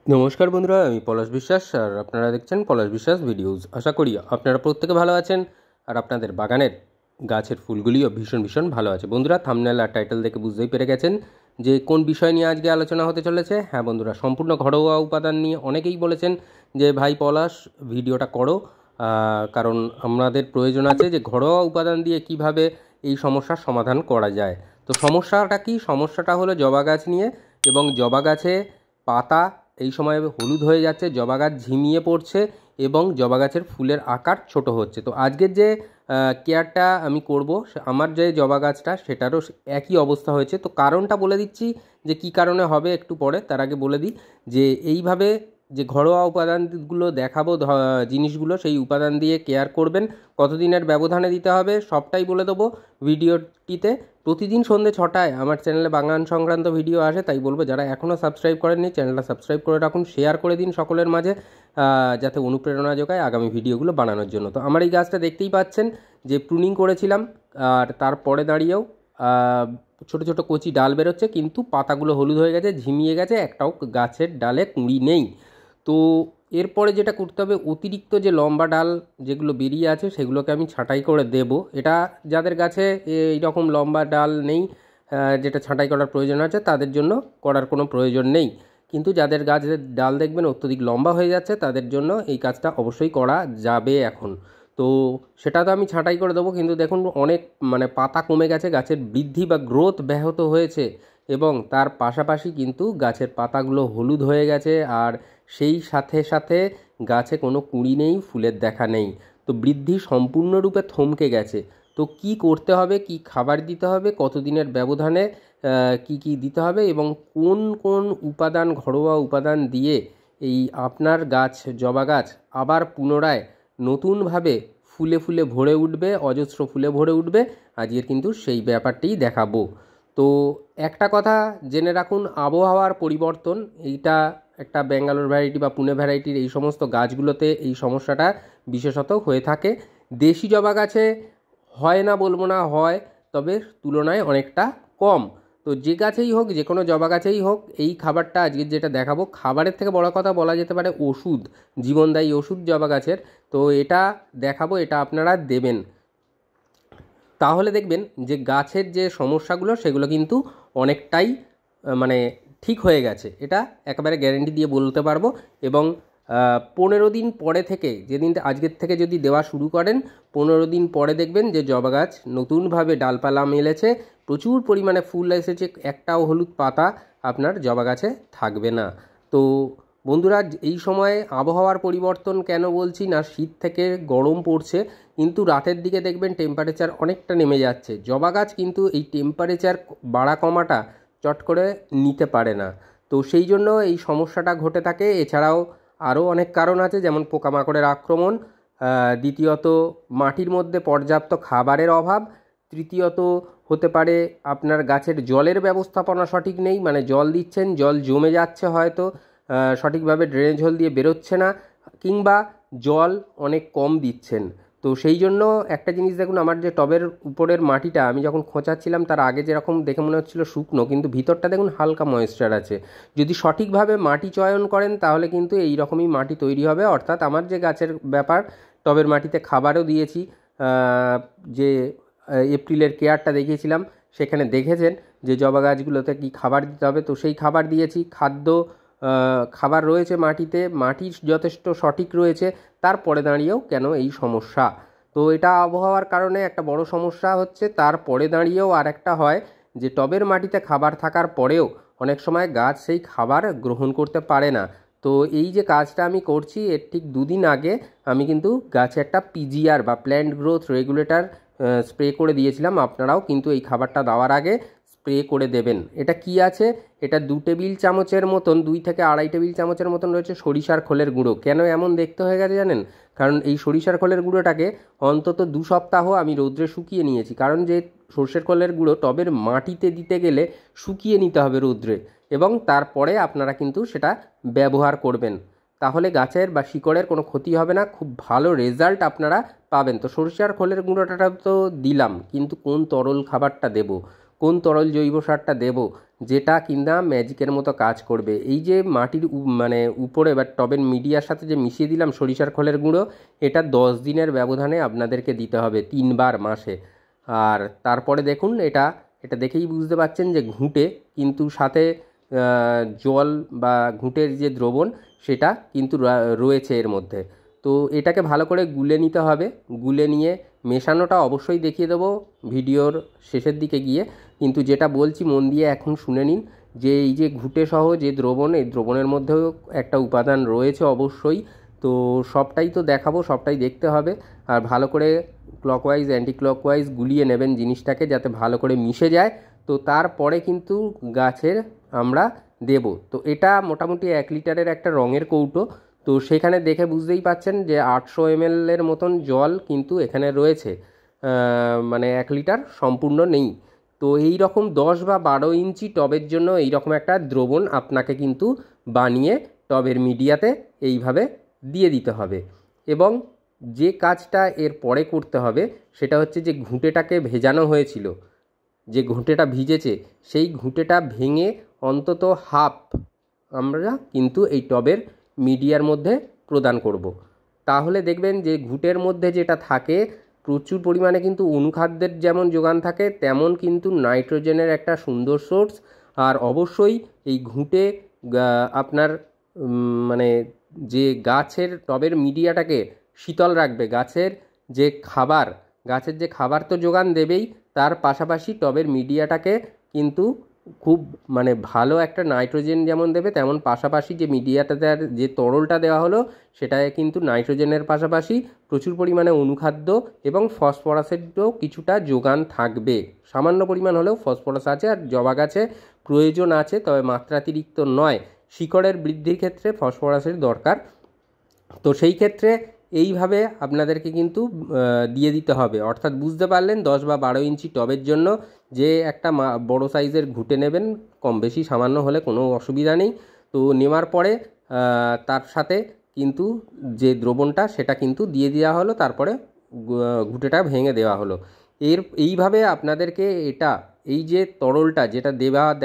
নমস্কার বন্ধুরা, আমি পলাশ বিশ্বাস আর আপনারা দেখছেন পলাশ বিশ্বাস ভিডিওস। আশা করি আপনারা প্রত্যেকে ভালো আছেন আর আপনাদের বাগানের গাছের ফুলগুলিও ভীষণ ভীষণ ভালো আছে। বন্ধুরা, থাম্বনেল আর টাইটেল দেখে বুঝতেই পেরে গেছেন যে কোন বিষয় নিয়ে আজকে আলোচনা হতে চলেছে। হ্যাঁ বন্ধুরা, সম্পূর্ণ ঘরোয়া উপাদান নিয়ে অনেকেই বলেছেন যে ভাই পলাশ ভিডিওটা করো, কারণ আমাদের প্রয়োজন আছে যে ঘরোয়া উপাদান দিয়ে কিভাবে এই সমস্যার সমাধান করা যায়। তো সমস্যাটা কি? সমস্যাটা হলো জবা গাছ নিয়ে, এবং জবা গাছে পাতা এই সময় হলুদ হয়ে যাচ্ছে, জবা গাছ ঝিমিয়ে পড়ছে এবং জবা গাছের ফুলের আকার ছোট হচ্ছে। তো আজকের যে কেয়ারটা আমি করব, আমার যে জবা গাছটা সেটারও একই অবস্থা হয়েছে। তো কারণটা বলে দিচ্ছি যে কি কারণে হবে একটু পরে। তার আগে বলে দিই যে এইভাবে যে ঘরোয়া উপাদানগুলো দেখাবো, জিনিসগুলো সেই উপাদান দিয়ে কেয়ার করবেন, কতদিনের ব্যবধানে দিতে হবে সবটাই বলে দেবো ভিডিওটিতে। প্রতিদিন সন্ধ্যে 6টায় আমার চ্যানেলে বাগান সংক্রান্ত ভিডিও আসে, তাই বলবো যারা এখনও সাবস্ক্রাইব করেননি চ্যানেলটা সাবস্ক্রাইব করে রাখুন, শেয়ার করে দিন সকলের মাঝে, যাতে অনুপ্রেরণা যোগায় আগামী ভিডিওগুলো বানানোর জন্য। তো আমার এই গাছটা দেখতেই পাচ্ছেন যে প্রুনিং করেছিলাম, আর তারপরে দাঁড়িয়েও ছোট ছোট কচি ডাল বেরোচ্ছে, কিন্তু পাতাগুলো হলুদ হয়ে গেছে, ঝিমিয়ে গেছে, একটাও গাছের ডালে কুঁড়ি নেই। তো এরপরে যেটা করতে হবে, অতিরিক্ত যে লম্বা ডাল যেগুলো বেরিয়ে আছে সেগুলোকে আমি ছাঁটাই করে দেব। এটা যাদের গাছে এই রকম লম্বা ডাল নেই, যেটা ছাঁটাই করার প্রয়োজন আছে, তাদের জন্য করার কোনো প্রয়োজন নেই। কিন্তু যাদের গাছের ডাল দেখবেন অত্যধিক লম্বা হয়ে যাচ্ছে, তাদের জন্য এই কাজটা অবশ্যই করা যাবে এখন। তো সেটা তো আমি ছাঁটাই করে দেবো, কিন্তু দেখুন অনেক পাতা কমে গেছে, গাছের বৃদ্ধি বা গ্রোথ ব্যাহত হয়েছে, এবং তার পাশাপাশি কিন্তু গাছের পাতাগুলো হলুদ হয়ে গেছে, আর সেই সাথে সাথে গাছে কোনো কুঁড়ি নেই, ফুলের দেখা নেই। তো বৃদ্ধি সম্পূর্ণরূপে থমকে গেছে। তো কি করতে হবে, কি খাবার দিতে হবে, কতদিনের ব্যবধানে কি কি দিতে হবে, এবং কোন কোন উপাদান, ঘরোয়া উপাদান দিয়ে এই আপনার গাছ, জবা গাছ আবার পুনরায় নতুনভাবে ফুলে ফুলে ভরে উঠবে, অজস্র ফুলে ভরে উঠবে, আজকের কিন্তু সেই ব্যাপারটিই দেখাবো। তো একটা কথা জেনে রাখুন, আবহাওয়ার পরিবর্তন, এইটা একটা ব্যাঙ্গালোর ভ্যারাইটি বা পুনে ভ্যারাইটির এই সমস্ত গাছগুলোতে এই সমস্যাটা বিশেষত হয়ে থাকে। দেশি জবা গাছে হয় না বলবো না, হয়, তবে তুলনায় অনেকটা কম। তো যে গাছেই হোক, যে কোনো জবা গাছেই হোক, এই খাবারটা আজকে যেটা দেখাবো, খাবারের থেকে বড় কথা বলা যেতে পারে ওষুধ, জীবনদায়ী ওষুধ জবা গাছের। তো এটা দেখাবো, এটা আপনারা দেবেন, তাহলে দেখবেন যে গাছের যে সমস্যাগুলো সেগুলো কিন্তু অনেকটাই মানে ঠিক হয়ে গেছে। এটা একেবারে গ্যারেন্টি দিয়ে বলতে পারবো। এবং 15 দিন পরে থেকে, যেদিন আজকের থেকে যদি দেওয়া শুরু করেন, 15 দিন পরে দেখবেন যে জবা গাছ নতুনভাবে ডালপালা মেলেছে, প্রচুর পরিমাণে ফুল এসেছে, একটাও হলুদ পাতা আপনার জবা গাছে থাকবে না। তো বন্ধুরা, এই সময়ে আবহাওয়ার পরিবর্তন কেন বলছি না, শীত থেকে গরম পড়ছে, কিন্তু রাতের দিকে দেখবেন টেম্পারেচার অনেকটা নেমে যাচ্ছে। জবা গাছ কিন্তু এই টেম্পারেচার বাড়া কমাটা চট করে নিতে পারে না। তো সেই জন্য এই সমস্যাটা ঘটে থাকে। এছাড়াও আরও অনেক কারণ আছে, যেমন পোকামাকড়ের আক্রমণ, দ্বিতীয়ত মাটির মধ্যে পর্যাপ্ত খাবারের অভাব, তৃতীয়ত হতে পারে আপনার গাছের জলের ব্যবস্থাপনা সঠিক নেই, জল দিচ্ছেন, জল জমে যাচ্ছে হয়তো, সঠিকভাবে ড্রেনেজ হোল দিয়ে বেরোচ্ছে না, কিংবা জল অনেক কম দিচ্ছেন। তো সেই জন্য একটা জিনিস দেখুন, আমার যে টবের উপরের মাটিটা আমি যখন খোঁচাচ্ছিলাম, তার আগে যেরকম দেখে মনে হচ্ছিল শুকনো, কিন্তু ভিতরটা দেখুন হালকা ময়েশ্চার আছে। যদি সঠিকভাবে মাটি চয়ন করেন তাহলে কিন্তু এই রকমই মাটি তৈরি হবে। অর্থাৎ আমার যে গাছের ব্যাপার, টবের মাটিতে খাবারও দিয়েছি, যে এপ্রিলের কেয়ারটা দেখিয়েছিলাম সেখানে দেখেছেন যে জবা গাছগুলোতে কী খাবার দিতে হবে। তো সেই খাবার দিয়েছি, খাবার রয়েছে মাটিতে, মাটি যথেষ্ট সঠিক রয়েছে, তারপরে দাঁড়িয়েও কেন এই সমস্যা? তো এটা আবহাওয়ার কারণে একটা বড় সমস্যা হচ্ছে। তারপরে দাঁড়িয়েও আর একটা হয় যে টবের মাটিতে খাবার থাকার পরেও অনেক সময় গাছ সেই খাবার গ্রহণ করতে পারে না। তো এই যে কাজটা আমি করছি, এর ঠিক 2 দিন আগে আমি কিন্তু গাছে একটা পিজিআর বা প্ল্যান্ট গ্রোথ রেগুলেটর স্প্রে করে দিয়েছিলাম। আপনারাও কিন্তু এই খাবারটা দেওয়ার আগে স্প্রে করে দেবেন। এটা কি আছে? এটা 2 টেবিল চামচের মতন, 2 থেকে আড়াই টেবিল চামচের মতন রয়েছে সরিষার খোলের গুঁড়ো। কেন এমন দেখতে হয়ে গেছে জানেন? কারণ এই সরিষার খোলের গুঁড়োটাকে অন্তত 2 সপ্তাহ আমি রৌদ্রে শুকিয়ে নিয়েছি। কারণ যে সর্ষের খোলের গুঁড়ো টবের মাটিতে দিতে গেলে শুকিয়ে নিতে হবে রৌদ্রে, এবং তারপরে আপনারা কিন্তু সেটা ব্যবহার করবেন। তাহলে গাছের বা শিকড়ের কোনো ক্ষতি হবে না, খুব ভালো রেজাল্ট আপনারা পাবেন। তো সরিষার খোলের গুঁড়োটা তো দিলাম, কিন্তু কোন তরল খাবারটা দেব, কোন তরল জৈব সারটা দেব যেটা কিনা ম্যাজিকের মতো কাজ করবে। এই যে মাটির মানে উপরে বা টবের মিডিয়ার সাথে যে মিশিয়ে দিলাম সরিষার খোলের গুঁড়ো, এটা 10 দিনের ব্যবধানে আপনাদেরকে দিতে হবে 3 বার মাসে। আর তারপরে দেখুন এটা দেখেই বুঝতে পারছেন যে ঘুঁটে কিন্তু সাথে জল বা ঘুঁটের যে দ্রবণ সেটা কিন্তু রয়েছে এর মধ্যে। তো এটাকে ভালো করে গুলে নিতে হবে। গুলে নিয়ে মেশানোটা অবশ্যই দেখিয়ে দেবো ভিডিওর শেষের দিকে গিয়ে, কিন্তু যেটা বলছি মন দিয়ে এখন শুনে নিন যে এই যে ঘুঁটে সহ যে দ্রবণ, এই দ্রবণের মধ্যেও একটা উপাদান রয়েছে অবশ্যই। তো সবটাই তো দেখাবো, সবটাই দেখতে হবে। আর ভালো করে ক্লকওয়াইজ অ্যান্টি ক্লকওয়াইজ গুলিয়ে নেবেন জিনিসটাকে যাতে ভালো করে মিশে যায়। তো তারপরে কিন্তু গাছের আমরা দেব। তো এটা মোটামুটি 1 লিটারের একটা রঙের কৌটো। তো সেখানে দেখে বুঝতেই পাচ্ছেন যে 800 ml এর মতন জল কিন্তু এখানে রয়েছে, মানে 1 লিটার সম্পূর্ণ নেই। তো এই রকম 10 বা 12 ইঞ্চি টবের জন্য এই রকম একটা দ্রবণ আপনাকে কিন্তু বানিয়ে টবের মিডিয়াতে এইভাবে দিয়ে দিতে হবে। এবং যে কাজটা এর পরে করতে হবে সেটা হচ্ছে যে ঘুঁটেটাকে ভেজানো হয়েছিল, যে ঘুঁটেটা ভিজেছে সেই ঘুঁটেটা ভেঙে অন্তত হাফ আমরা কিন্তু এই টবের মিডিয়ার মধ্যে প্রদান করব। তাহলে দেখবেন যে ঘুঁটের মধ্যে যেটা থাকে প্রচুর পরিমাণে কিন্তু অনুখাদ্যের যেমন যোগান থাকে তেমন কিন্তু নাইট্রোজেনের একটা সুন্দর সোর্স। আর অবশ্যই এই ঘুঁটে আপনার মানে যে গাছের টবের মিডিয়াটাকে শীতল রাখবে। গাছের যে খাবার তো যোগান দেবেই, তার পাশাপাশি টবের মিডিয়াটাকে কিন্তু খুব মানে ভালো একটা নাইট্রোজেন যেমন দেবে তেমন পাশাপাশি যে মিডিয়াটাতে আর যে তরলটা দেওয়া হলো সেটায় কিন্তু নাইট্রোজেনের পাশাপাশি প্রচুর পরিমাণে অনুখাদ্য এবং ফসফরাসেরও কিছুটা যোগান থাকবে। সামান্য পরিমাণ হলেও ফসফরাস আছে। আর জবা গাছে প্রয়োজন আছে, তবে মাত্রাতিরিক্ত নয়। শিকড়ের বৃদ্ধির ক্ষেত্রে ফসফরাসের দরকার। তো সেই ক্ষেত্রে এইভাবে আপনাদেরকে কিন্তু দিয়ে দিতে হবে। অর্থাৎ বুঝতে পারলেন 10 বা 12 ইঞ্চি টবের জন্য যে একটা বড় সাইজের ঘুঁটে নেবেন, কম বেশি সামান্য হলে কোনো অসুবিধা নেই। তো নেওয়ার পরে তার সাথে কিন্তু যে দ্রবণটা সেটা কিন্তু দিয়ে দেওয়া হলো, তারপরে ঘুঁটেটা ভেঙে দেওয়া হলো। এইভাবে আপনাদেরকে এই যে তরলটা যেটা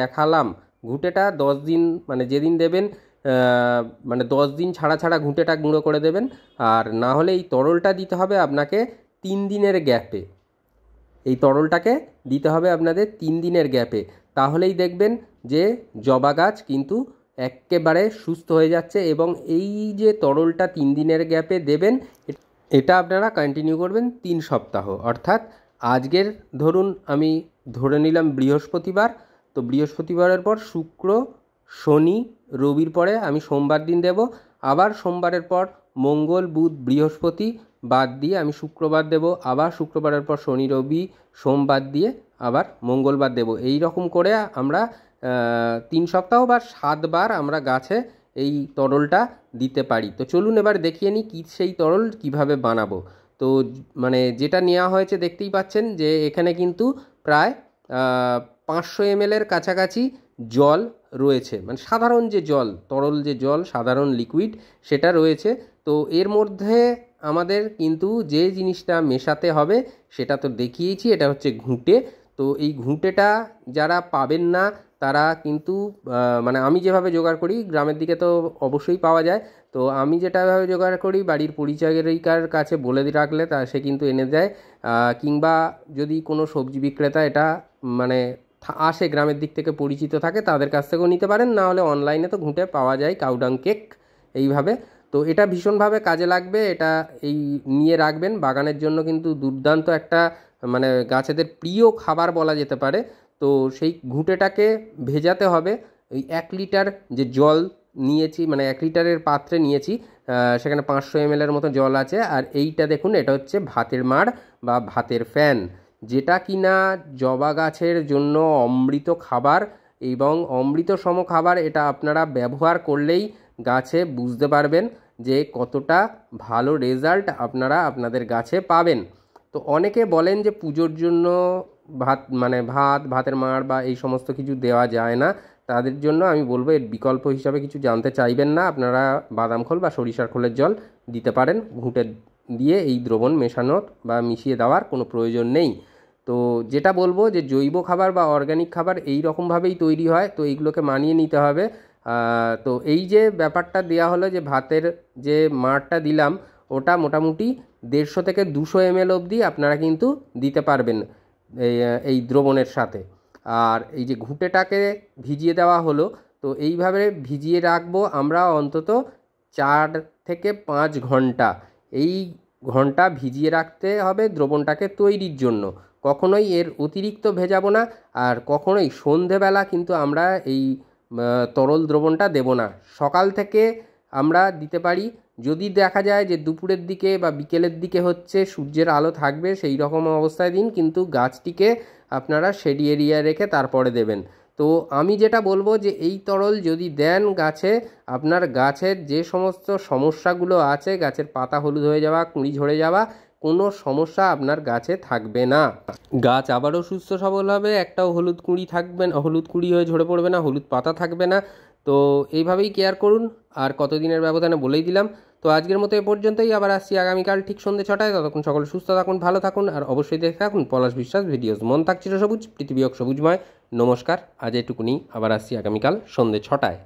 দেখালাম, ঘুঁটেটা 10 দিন মানে যেদিন দেবেন মানে 10 দিন ছাড়া ছাড়া ঘুঁটেটা গুঁড়ো করে দেবেন। আর না হলে এই তরলটা দিতে হবে আপনাকে 3 দিনের গ্যাপে। এই তরলটাকে দিতে হবে আপনাদের 3 দিনের গ্যাপে। তাহলেই দেখবেন যে জবা গাছ কিন্তু একেবারে সুস্থ হয়ে যাচ্ছে। এবং এই যে তরলটা 3 দিনের গ্যাপে দেবেন, এটা আপনারা কন্টিনিউ করবেন 3 সপ্তাহ। অর্থাৎ আজকের ধরুন আমি ধরে নিলাম বৃহস্পতিবার, তো বৃহস্পতিবারের পর শুক্র, শনি, রবির পরে আমি সোমবার দিন দেব। আবার সোমবারের পর মঙ্গল, বুধ, বৃহস্পতি বাদ দিয়ে আমি শুক্রবার দেব। আবার শুক্রবারের পর শনি, রবি, সোমবার দিয়ে আবার মঙ্গলবার দেব। এই রকম করে আমরা 3 সপ্তাহ বা 7 বার আমরা গাছে এই তরলটা দিতে পারি। তো চলুন এবার দেখিয়ে নিই কি সেই তরল কিভাবে বানাবো। তো মানে যেটা নেওয়া হয়েছে দেখতেই পাচ্ছেন যে এখানে কিন্তু প্রায় 500 ml এর কাছাকাছি জল রয়েছে, মানে সাধারণ যে জল, তরল যে জল, সাধারণ লিকুইড সেটা রয়েছে। তো এর মধ্যে আমাদের কিন্তু যে জিনিসটা মেশাতে হবে সেটা তো দেখিয়েছি, এটা হচ্ছে ঘুঁটে। তো এই ঘুঁটেটা যারা পাবেন না তারা কিন্তু মানে আমি যেভাবে জোগাড় করি, গ্রামের দিকে তো অবশ্যই পাওয়া যায়। তো আমি যেটাভাবে জোগাড় করি বাড়ির পরিচারিকার কাছে বলে রাখলে সে কিন্তু এনে দেয়। কিংবা যদি কোনো সবজি বিক্রেতা এটা মানে আসে গ্রামের দিক থেকে পরিচিত থাকে তাদের কাছ থেকেও নিতে পারেন। না হলে অনলাইনে তো ঘুঁটে পাওয়া যায়, কাউডাং কেক এইভাবে। তো এটা ভীষণভাবে কাজে লাগবে, এটা এই নিয়ে রাখবেন। বাগানের জন্য কিন্তু দুর্দান্ত একটা মানে গাছেদের প্রিয় খাবার বলা যেতে পারে। তো সেই ঘুঁটেটাকে ভেজাতে হবে। এই 1 লিটার যে জল নিয়েছি, মানে 1 লিটারের পাত্রে নিয়েছি, সেখানে 500 ml এর মতো জল আছে। আর এইটা দেখুন, এটা হচ্ছে ভাতের মাড় বা ভাতের ফ্যান, যেটা কিনা জবা গাছের জন্য অমৃত খাবার এবং অমৃত সম খাবার। এটা আপনারা ব্যবহার করলেই গাছে বুঝতে পারবেন যে কতটা ভালো রেজাল্ট আপনারা আপনাদের গাছে পাবেন। তো অনেকে বলেন যে পুজোর জন্য ভাতের মাড় বা এই সমস্ত কিছু দেওয়া যায় না। তাদের জন্য আমি বলবো এর বিকল্প হিসাবে কিছু জানতে চাইবেন না, আপনারা বাদাম খোল বা সরিষার খোলের জল দিতে পারেন। ঘুঁটে দিয়ে এই দ্রবণ মেশানোর বা মিশিয়ে দেওয়ার কোনো প্রয়োজন নেই। তো যেটা বলবো যে জৈব খাবার বা অর্গ্যানিক খাবার এই রকমভাবেই তৈরি হয়, তো এইগুলোকে মানিয়ে নিতে হবে। তো এই যে ব্যাপারটা দেওয়া হলো, যে ভাতের যে মাড়টা দিলাম ওটা মোটামুটি 150 থেকে 200 ml অবধি আপনারা কিন্তু দিতে পারবেন এই দ্রবণের সাথে। আর এই যে ঘুঁটেটাকে ভিজিয়ে দেওয়া হলো, তো এইভাবে ভিজিয়ে রাখবো আমরা অন্তত 4 থেকে 5 ঘন্টা। এই ঘন্টা ভিজিয়ে রাখতে হবে দ্রবণটাকে তৈরির জন্য। কখনোই এর অতিরিক্ত ভেজাবো না, আর কখনোই সন্ধেবেলা কিন্তু আমরা এই তরল দ্রবণটা দেব না। সকাল থেকে আমরা দিতে পারি। যদি দেখা যায় যে দুপুরের দিকে বা বিকেলের দিকে হচ্ছে, সূর্যের আলো থাকবে, সেই রকম অবস্থায় দিন, কিন্তু গাছটিকে আপনারা শেডি এরিয়া রেখে তারপরে দেবেন। তো আমি যেটা বলবো যে এই তরল যদি দেন গাছে, আপনার গাছের যে সমস্ত সমস্যাগুলো আছে, গাছের পাতা হলুদ হয়ে যাওয়া, কুঁড়ি ঝরে যাওয়া, কোনো সমস্যা আপনার গাছে থাকবে না। গাছ আবারও সুস্থ সবল হবে, একটাও হলুদ কুঁড়ি থাকবে না, হলুদ কুঁড়ি হয়ে ঝরে পড়বে না, হলুদ পাতা থাকবে না। তো এইভাবেই কেয়ার করুন। আর কতদিনের ব্যবধানে বলেই দিলাম। তো আজকের মতো এ পর্যন্তই। আবার আসছি আগামীকাল ঠিক সন্ধ্যে 6টায়। ততক্ষণ সকলে সুস্থ থাকুন, ভালো থাকুন, আর অবশ্যই দেখে থাকুন পলাশ বিশ্বাস ভিডিওস। মন থাক চিরসবুজ, পৃথিবী হোক সবুজময়। নমস্কার, আজ এটুকুনি। আবার আসছি আগামীকাল সন্ধ্যে 6টায়।